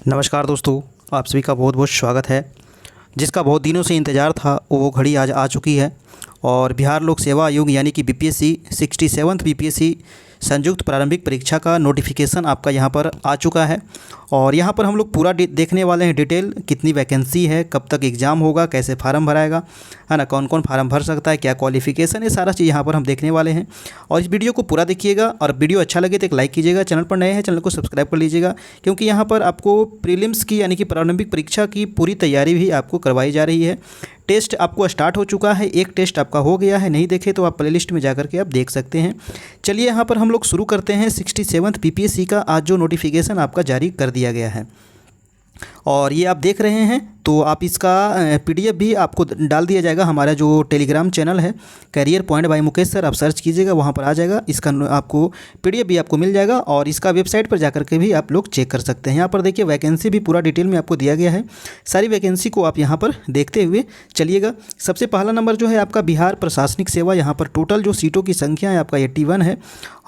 नमस्कार दोस्तों, आप सभी का बहुत बहुत स्वागत है। जिसका बहुत दिनों से इंतज़ार था वो घड़ी आज आ चुकी है और बिहार लोक सेवा आयोग यानी कि बीपीएससी 67th बीपीएससी संयुक्त प्रारंभिक परीक्षा का नोटिफिकेशन आपका यहाँ पर आ चुका है। और यहाँ पर हम लोग पूरा देखने वाले हैं डिटेल, कितनी वैकेंसी है, कब तक एग्ज़ाम होगा, कैसे फार्म भराएगा, है ना, कौन कौन फार्म भर सकता है, क्या क्वालिफिकेशन है, सारा चीज़ यहाँ पर हम देखने वाले हैं। और इस वीडियो को पूरा देखिएगा और वीडियो अच्छा लगे तो एक लाइक कीजिएगा। चैनल पर नए हैं चैनल को सब्सक्राइब कर लीजिएगा, क्योंकि यहाँ पर आपको प्रीलिम्स की यानी कि प्रारंभिक परीक्षा की पूरी तैयारी भी आपको करवाई जा रही है। टेस्ट आपको स्टार्ट हो चुका है, एक टेस्ट आपका हो गया है, नहीं देखे तो आप प्लेलिस्ट में जाकर के आप देख सकते हैं। चलिए यहाँ पर हम लोग शुरू करते हैं 67th बीपीएससी का आज जो नोटिफिकेशन आपका जारी कर दिया गया है। और ये आप देख रहे हैं तो आप इसका पीडीएफ भी आपको डाल दिया जाएगा। हमारा जो टेलीग्राम चैनल है career point by Mukesh sir, आप सर्च कीजिएगा, वहाँ पर आ जाएगा। इसका आपको पीडीएफ भी आपको मिल जाएगा और इसका वेबसाइट पर जाकर के भी आप लोग चेक कर सकते हैं। यहाँ पर देखिए वैकेंसी भी पूरा डिटेल में आपको दिया गया है। सारी वैकेंसी को आप यहाँ पर देखते हुए चलिएगा। सबसे पहला नंबर जो है आपका बिहार प्रशासनिक सेवा, यहाँ पर टोटल जो सीटों की संख्या है आपका 81 है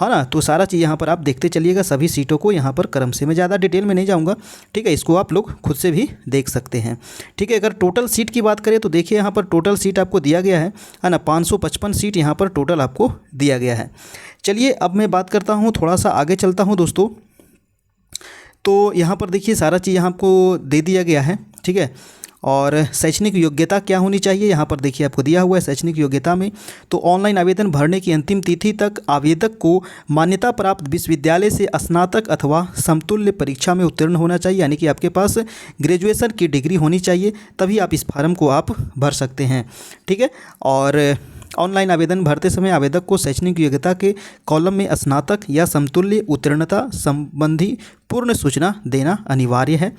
ना। तो सारा चीज़ यहाँ पर आप देखते चलिएगा, सभी सीटों को यहाँ पर क्रम से। मैं ज़्यादा डिटेल में नहीं जाऊँगा, ठीक है, इसको आप लोग खुद से भी देख सकते हैं, ठीक है। अगर टोटल सीट की बात करें तो देखिए यहाँ पर टोटल सीट आपको दिया गया है ना, 555 सीट यहाँ पर टोटल आपको दिया गया है। चलिए अब मैं बात करता हूँ, थोड़ा सा आगे चलता हूँ दोस्तों। तो यहाँ पर देखिए सारा चीज़ यहाँ आपको दे दिया गया है, ठीक है। और शैक्षणिक योग्यता क्या होनी चाहिए यहाँ पर देखिए आपको दिया हुआ है। शैक्षणिक योग्यता में तो ऑनलाइन आवेदन भरने की अंतिम तिथि तक आवेदक को मान्यता प्राप्त विश्वविद्यालय से स्नातक अथवा समतुल्य परीक्षा में उत्तीर्ण होना चाहिए, यानी कि आपके पास ग्रेजुएशन की डिग्री होनी चाहिए, तभी आप इस फार्म को आप भर सकते हैं, ठीक है। और ऑनलाइन आवेदन भरते समय आवेदक को शैक्षणिक योग्यता के कॉलम में स्नातक या समतुल्य उत्तीर्णता संबंधी पूर्ण सूचना देना अनिवार्य है।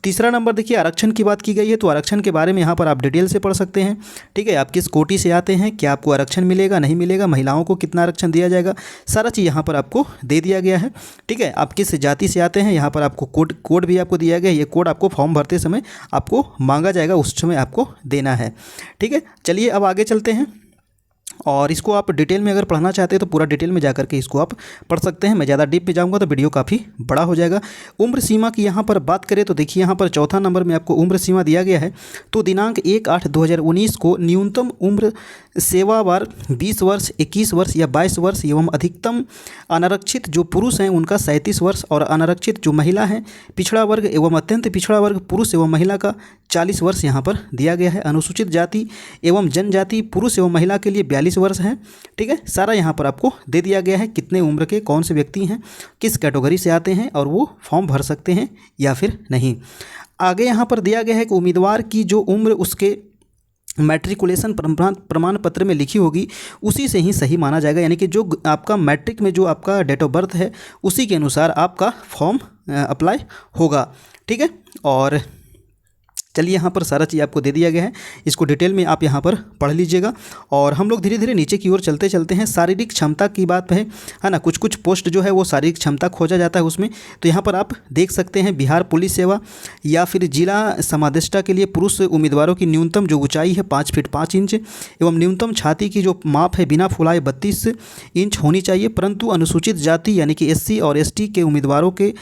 तीसरा नंबर देखिए आरक्षण की बात की गई है, तो आरक्षण के बारे में यहाँ पर आप डिटेल से पढ़ सकते हैं, ठीक है। आप किस कोटि से आते हैं, क्या आपको आरक्षण मिलेगा, नहीं मिलेगा, महिलाओं को कितना आरक्षण दिया जाएगा, सारा चीज़ यहाँ पर आपको दे दिया गया है, ठीक है। आप किस जाति से आते हैं, यहाँ पर आपको कोड भी आपको दिया गया है। ये कोड आपको फॉर्म भरते समय आपको मांगा जाएगा, उस समय आपको देना है, ठीक है। चलिए अब आगे चलते हैं और इसको आप डिटेल में अगर पढ़ना चाहते हैं तो पूरा डिटेल में जाकर के इसको आप पढ़ सकते हैं। मैं ज़्यादा डीप में जाऊंगा तो वीडियो काफ़ी बड़ा हो जाएगा। उम्र सीमा की यहाँ पर बात करें तो देखिए यहाँ पर चौथा नंबर में आपको उम्र सीमा दिया गया है। तो दिनांक 1/8/2019 को न्यूनतम उम्र सेवावार 20 वर्ष, 21 वर्ष या 22 वर्ष एवं अधिकतम अनारक्षित जो पुरुष हैं उनका 37 वर्ष और अनारक्षित जो महिला हैं, पिछड़ा वर्ग एवं अत्यंत पिछड़ा वर्ग पुरुष एवं महिला का 40 वर्ष यहाँ पर दिया गया है। अनुसूचित जाति एवं जनजाति पुरुष एवं महिला के लिए 42 वर्ष है, ठीक है। सारा यहाँ पर आपको दे दिया गया है, कितने उम्र के कौन से व्यक्ति हैं, किस कैटेगरी से आते हैं और वो फॉर्म भर सकते हैं या फिर नहीं। आगे यहाँ पर दिया गया है कि उम्मीदवार की जो उम्र उसके मैट्रिकुलेशन प्रमाण पत्र में लिखी होगी उसी से ही सही माना जाएगा, यानी कि जो आपका मैट्रिक में जो आपका डेट ऑफ बर्थ है उसी के अनुसार आपका फॉर्म अप्लाई होगा, ठीक है। और चलिए यहाँ पर सारा चीज़ आपको दे दिया गया है, इसको डिटेल में आप यहाँ पर पढ़ लीजिएगा। और हम लोग धीरे धीरे नीचे की ओर चलते चलते हैं। शारीरिक क्षमता की बात है ना, कुछ कुछ पोस्ट जो है वो शारीरिक क्षमता खोजा जाता है उसमें। तो यहाँ पर आप देख सकते हैं बिहार पुलिस सेवा या फिर जिला समादेष्टा के लिए पुरुष उम्मीदवारों की न्यूनतम जो ऊंचाई है 5 फीट 5 इंच एवं न्यूनतम छाती की जो माप है बिना फुलाए 32 इंच होनी चाहिए। परंतु अनुसूचित जाति यानी कि SC और ST के उम्मीदवारों के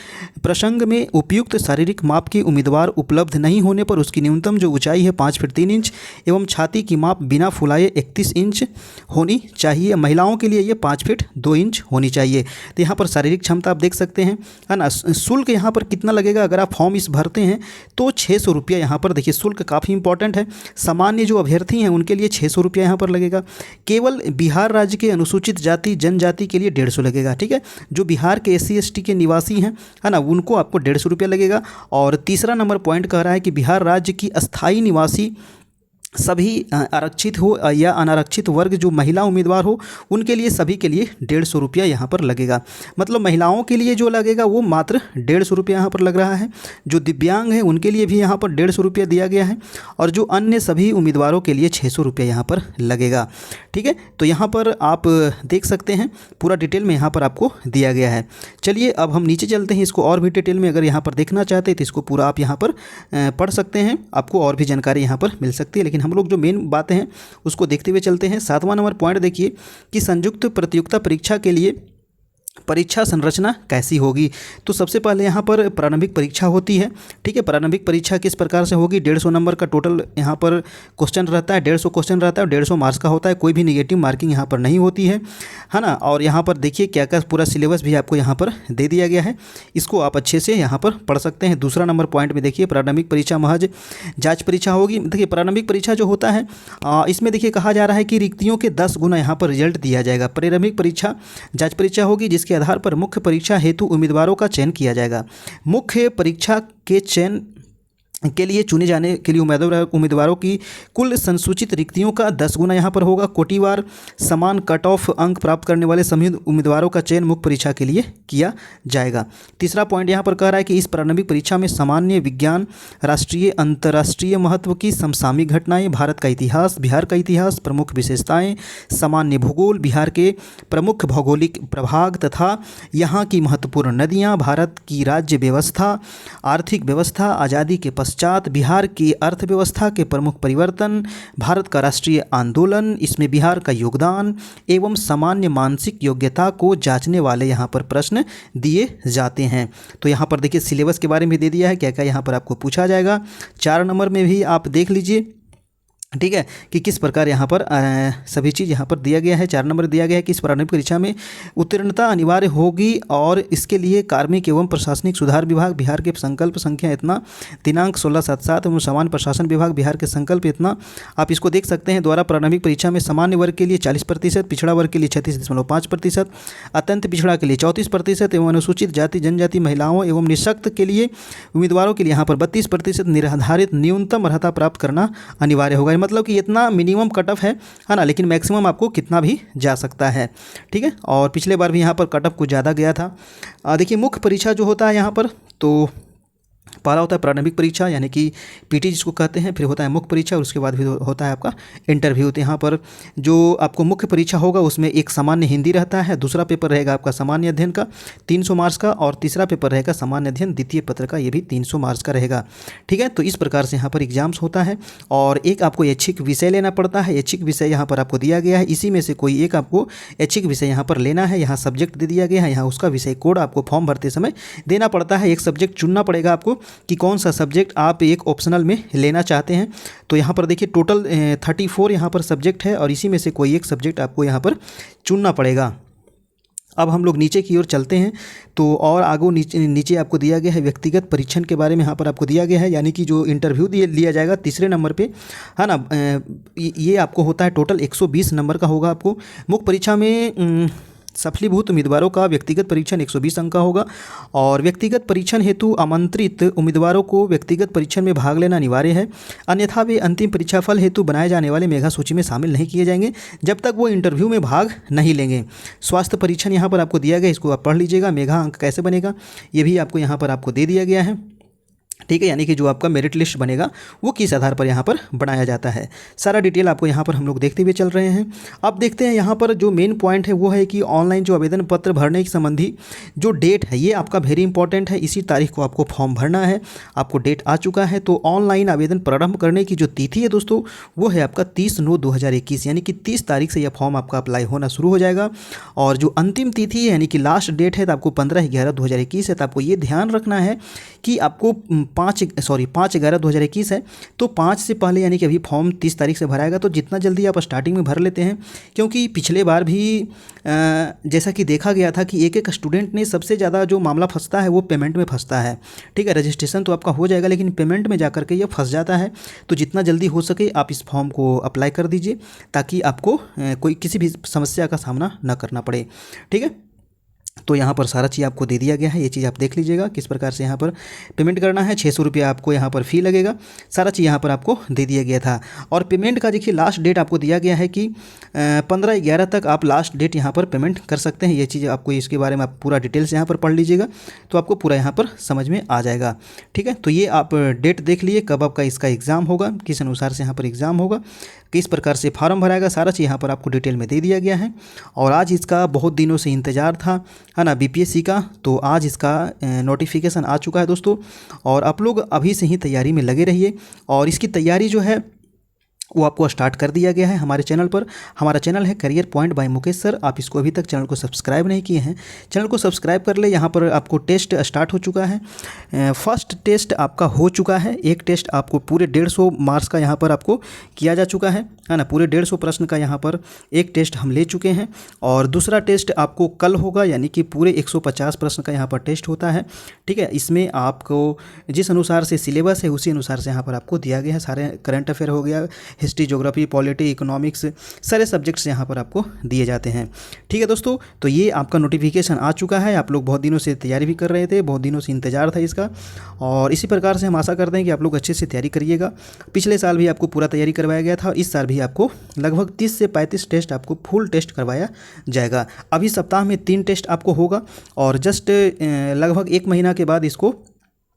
प्रसंग में उपयुक्त शारीरिक माप के उम्मीदवार उपलब्ध नहीं होने पर उसकी न्यूनतम जो ऊंचाई है 5 फीट 3 इंच एवं छाती की माप बिना फुलाए 31 इंच होनी चाहिए। महिलाओं के लिए ये 5 फीट 2 इंच होनी चाहिए। तो यहाँ पर शारीरिक क्षमता आप देख सकते हैं, है ना। शुल्क यहाँ पर कितना लगेगा, अगर आप फॉर्म इस भरते हैं तो 600 रुपया यहाँ पर देखिए शुल्क काफ़ी इंपॉर्टेंट है। सामान्य जो अभ्यर्थी हैं उनके लिए 600 रुपया यहाँ पर लगेगा। केवल बिहार राज्य के अनुसूचित जाति जनजाति के लिए 150 लगेगा, ठीक है। जो बिहार के SC ST के निवासी हैं, है ना, उनको आपको 150 रुपया लगेगा। और तीसरा नंबर पॉइंट कह रहा है कि बिहार राज्य की अस्थायी निवासी सभी आरक्षित हो या अनारक्षित वर्ग जो महिला उम्मीदवार हो उनके लिए सभी के लिए 150 रुपया यहाँ पर लगेगा। मतलब महिलाओं के लिए जो लगेगा वो मात्र 150 रुपया यहाँ पर लग रहा है। जो दिव्यांग हैं उनके लिए भी यहाँ पर 150 रुपया दिया गया है और जो अन्य सभी उम्मीदवारों के लिए 600 रुपया यहाँ पर लगेगा, ठीक है। तो यहाँ पर आप देख सकते हैं पूरा डिटेल में यहाँ पर आपको दिया गया है। चलिए अब हम नीचे चलते हैं, इसको और भी डिटेल में अगर यहाँ पर देखना चाहते हैं तो इसको पूरा आप यहाँ पर पढ़ सकते हैं, आपको और भी जानकारी यहाँ पर मिल सकती है। लेकिन हम लोग जो मेन बातें हैं उसको देखते हुए चलते हैं। 7वां नंबर पॉइंट देखिए कि संयुक्त प्रतियोगिता परीक्षा के लिए परीक्षा संरचना कैसी होगी? तो सबसे पहले यहाँ पर प्रारंभिक परीक्षा होती है। ठीक है, प्रारंभिक परीक्षा किस प्रकार से होगी? 150 नंबर का टोटल यहाँ पर क्वेश्चन रहता है, 150 क्वेश्चन रहता है और 150 मार्क्स का होता है। कोई भी निगेटिव मार्किंग यहाँ पर नहीं होती है ना। और यहाँ पर देखिए क्या क्या पूरा सिलेबस भी आपको यहाँ पर दे दिया गया है, इसको आप अच्छे से यहाँ पर पढ़ सकते हैं। दूसरा नंबर पॉइंट में देखिए, प्रारंभिक परीक्षा महज जाँच परीक्षा होगी। देखिए प्रारंभिक परीक्षा जो होता है इसमें देखिए कहा जा रहा है कि रिक्तियों के 10 गुना यहाँ पर रिजल्ट दिया जाएगा। प्रारंभिक परीक्षा जाँच परीक्षा होगी जिसके आधार पर मुख्य परीक्षा हेतु उम्मीदवारों का चयन किया जाएगा। मुख्य परीक्षा के चयन के लिए चुने जाने के लिए उम्मीदवारों की कुल संसूचित रिक्तियों का 10 गुना यहाँ पर होगा। कोटिवार समान कट ऑफ अंक प्राप्त करने वाले सभी उम्मीदवारों का चयन मुख्य परीक्षा के लिए किया जाएगा। तीसरा पॉइंट यहाँ पर कह रहा है कि इस प्रारंभिक परीक्षा में सामान्य विज्ञान, राष्ट्रीय अंतर्राष्ट्रीय महत्व की समसामयिक घटनाएं, भारत का इतिहास, बिहार का इतिहास, प्रमुख विशेषताएं, सामान्य भूगोल, बिहार के प्रमुख भौगोलिक प्रभाग तथा यहाँ की महत्वपूर्ण नदियाँ, भारत की राज्य व्यवस्था, आर्थिक व्यवस्था, आज़ादी के पश्चात बिहार की अर्थव्यवस्था के प्रमुख परिवर्तन, भारत का राष्ट्रीय आंदोलन, इसमें बिहार का योगदान एवं सामान्य मानसिक योग्यता को जांचने वाले यहाँ पर प्रश्न दिए जाते हैं। तो यहाँ पर देखिए सिलेबस के बारे में दे दिया है, क्या क्या यहाँ पर आपको पूछा जाएगा। 4 नंबर में भी आप देख लीजिए, ठीक है, कि किस प्रकार यहाँ पर सभी चीज़ यहाँ पर दिया गया है। 4 नंबर दिया गया है कि इस प्रारंभिक परीक्षा में उत्तीर्णता अनिवार्य होगी और इसके लिए कार्मिक एवं प्रशासनिक सुधार विभाग बिहार के संकल्प संख्या इतना, दिनांक 16/7/7 एवं सामान्य प्रशासन विभाग बिहार के संकल्प इतना, आप इसको देख सकते हैं। द्वारा प्रारंभिक परीक्षा में सामान्य वर्ग के लिए 40%, पिछड़ा वर्ग के लिए 36.5%, अत्यंत पिछड़ा के लिए 34% एवं अनुसूचित जाति जनजाति महिलाओं एवं निःशक्त के लिए उम्मीदवारों के लिए यहाँ पर 32% निर्धारित न्यूनतम अर्हता प्राप्त करना अनिवार्य होगा। मतलब कि इतना मिनिमम कट ऑफ है ना, लेकिन मैक्सिमम आपको कितना भी जा सकता है। ठीक है, और पिछले बार भी यहाँ पर कट ऑफ कुछ ज़्यादा गया था। देखिए मुख्य परीक्षा जो होता है यहाँ पर, तो पहला होता है प्रारंभिक परीक्षा यानी कि पीटी जिसको कहते हैं, फिर होता है मुख्य परीक्षा और उसके बाद फिर होता है आपका इंटरव्यू। तो यहाँ पर जो आपको मुख्य परीक्षा होगा उसमें एक सामान्य हिंदी रहता है, दूसरा पेपर रहेगा आपका सामान्य अध्ययन का 300 मार्क्स का और तीसरा पेपर रहेगा सामान्य अध्ययन द्वितीय पत्र का, ये भी 300 मार्क्स का रहेगा। ठीक है, तो इस प्रकार से यहाँ पर एग्जाम्स होता है और एक आपको ऐच्छिक विषय लेना पड़ता है। ऐच्छिक विषय यहाँ पर आपको दिया गया है, इसी में से कोई एक आपको ऐच्छिक विषय यहाँ पर लेना है। यहाँ सब्जेक्ट दे दिया गया है, यहाँ उसका विषय कोड आपको फॉर्म भरते समय देना पड़ता है। एक सब्जेक्ट चुनना पड़ेगा आपको कि कौन सा सब्जेक्ट आप एक ऑप्शनल में लेना चाहते हैं। तो यहाँ पर देखिए टोटल 34 यहाँ पर सब्जेक्ट है और इसी में से कोई एक सब्जेक्ट आपको यहाँ पर चुनना पड़ेगा। अब हम लोग नीचे की ओर चलते हैं तो और आगे नीचे आपको दिया गया है व्यक्तिगत परीक्षण के बारे में यहाँ पर आपको दिया गया है, यानी कि जो इंटरव्यू लिया जाएगा तीसरे नंबर पे, है ना। ये आपको होता है टोटल 120 नंबर का होगा। आपको मुख्य परीक्षा में सफलीभूत उम्मीदवारों का व्यक्तिगत परीक्षण 120 अंक का होगा और व्यक्तिगत परीक्षण हेतु आमंत्रित उम्मीदवारों को व्यक्तिगत परीक्षण में भाग लेना अनिवार्य है, अन्यथा वे अंतिम परीक्षाफल हेतु बनाए जाने वाले मेगा सूची में शामिल नहीं किए जाएंगे जब तक वो इंटरव्यू में भाग नहीं लेंगे। स्वास्थ्य परीक्षण यहाँ पर आपको दिया गया, इसको आप पढ़ लीजिएगा। मेगा अंक कैसे बनेगा ये भी आपको यहाँ पर आपको दे दिया गया है। ठीक है, यानी कि जो आपका मेरिट लिस्ट बनेगा वो किस आधार पर यहाँ पर बनाया जाता है, सारा डिटेल आपको यहाँ पर हम लोग देखते हुए चल रहे हैं। अब देखते हैं यहाँ पर जो मेन पॉइंट है वो है कि ऑनलाइन जो आवेदन पत्र भरने के संबंधी जो डेट है ये आपका वेरी इंपॉर्टेंट है। इसी तारीख को आपको फॉर्म भरना है, आपको डेट आ चुका है। तो ऑनलाइन आवेदन प्रारंभ करने की जो तिथि है दोस्तों वो है आपका 30/9/2021, यानी कि 30 तारीख से यह फॉर्म आपका अप्लाई होना शुरू हो जाएगा। और जो अंतिम तिथि है यानी कि लास्ट डेट है तो आपको 15/11/2021 है। तो आपको ये ध्यान रखना है कि आपको 5/11/2021 है, तो 5 से पहले यानी कि अभी फॉर्म 30 तारीख से भराएगा। तो जितना जल्दी आप स्टार्टिंग में भर लेते हैं, क्योंकि पिछले बार भी जैसा कि देखा गया था कि एक स्टूडेंट ने सबसे ज़्यादा जो मामला फंसता है वो पेमेंट में फंसता है। ठीक है, रजिस्ट्रेशन तो आपका हो जाएगा लेकिन पेमेंट में जा करके ये फंस जाता है। तो जितना जल्दी हो सके आप इस फॉर्म को अप्लाई कर दीजिए ताकि आपको कोई किसी भी समस्या का सामना न करना पड़े। ठीक है, तो यहाँ पर सारा चीज़ आपको दे दिया गया है, ये चीज़ आप देख लीजिएगा किस प्रकार से यहाँ पर पेमेंट करना है। 600 रुपया आपको यहाँ पर फ़ी लगेगा, सारा चीज़ यहाँ पर आपको दे दिया गया था। और पेमेंट का देखिए लास्ट डेट आपको दिया गया है कि 15/11 तक आप लास्ट डेट यहाँ पर पेमेंट कर सकते हैं। ये चीज़ आपको इसके बारे में आप पूरा डिटेल्स यहाँ पर पढ़ लीजिएगा तो आपको पूरा यहाँ पर समझ में आ जाएगा। ठीक है, तो ये आप डेट देख लिए कब आपका इसका एग्ज़ाम होगा, किस अनुसार से यहाँ पर एग्ज़ाम होगा, किस प्रकार से फॉर्म भराएगा, सारा चीज़ यहाँ पर आपको डिटेल में दे दिया गया है। और आज इसका बहुत दिनों से इंतज़ार था, है ना, बीपीएससी का। तो आज इसका नोटिफिकेशन आ चुका है दोस्तों और आप लोग अभी से ही तैयारी में लगे रहिए। और इसकी तैयारी जो है वो आपको स्टार्ट कर दिया गया है हमारे चैनल पर। हमारा चैनल है career point by Mukesh sir. आप इसको अभी तक चैनल को सब्सक्राइब नहीं किए हैं, चैनल को सब्सक्राइब कर ले। यहाँ पर आपको टेस्ट स्टार्ट हो चुका है। फर्स्ट टेस्ट आपका हो चुका है। एक टेस्ट आपको पूरे 150 मार्क्स का यहाँ पर आपको किया जा चुका है ना। पूरे 150 प्रश्न का यहाँ पर एक टेस्ट हम ले चुके हैं और दूसरा टेस्ट आपको कल होगा, यानी कि पूरे 150 प्रश्न का यहाँ पर टेस्ट होता है। ठीक है, इसमें आपको जिस अनुसार से सिलेबस है उसी अनुसार से यहाँ पर आपको दिया गया है। सारे करंट अफेयर हो गया, हिस्ट्री, ज्योग्राफी, पॉलिटी, इकोनॉमिक्स, सारे सब्जेक्ट्स यहाँ पर आपको दिए जाते हैं। ठीक है दोस्तों, तो ये आपका नोटिफिकेशन आ चुका है। आप लोग बहुत दिनों से तैयारी भी कर रहे थे, बहुत दिनों से इंतजार था इसका, और इसी प्रकार से हम आशा करते हैं कि आप लोग अच्छे से तैयारी करिएगा। पिछले साल भी आपको पूरा तैयारी करवाया गया था, इस साल भी आपको लगभग 30 से 35 टेस्ट आपको फुल टेस्ट करवाया जाएगा। अभी सप्ताह में 3 टेस्ट आपको होगा और जस्ट लगभग 1 महीना के बाद इसको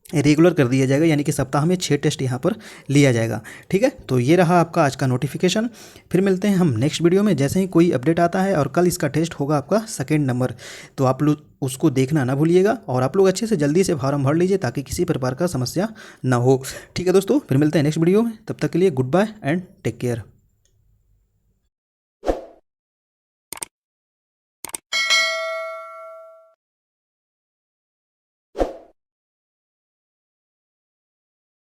रेगुलर कर दिया जाएगा, यानी कि सप्ताह में 6 टेस्ट यहाँ पर लिया जाएगा। ठीक है, तो ये रहा आपका आज का नोटिफिकेशन। फिर मिलते हैं हम नेक्स्ट वीडियो में, जैसे ही कोई अपडेट आता है। और कल इसका टेस्ट होगा आपका 2nd नंबर, तो आप लोग उसको देखना ना भूलिएगा और आप लोग अच्छे से जल्दी से फॉर्म भर लीजिए ताकि किसी प्रकार का समस्या ना हो। ठीक है दोस्तों, फिर मिलते हैं नेक्स्ट वीडियो में, तब तक के लिए goodbye and take care.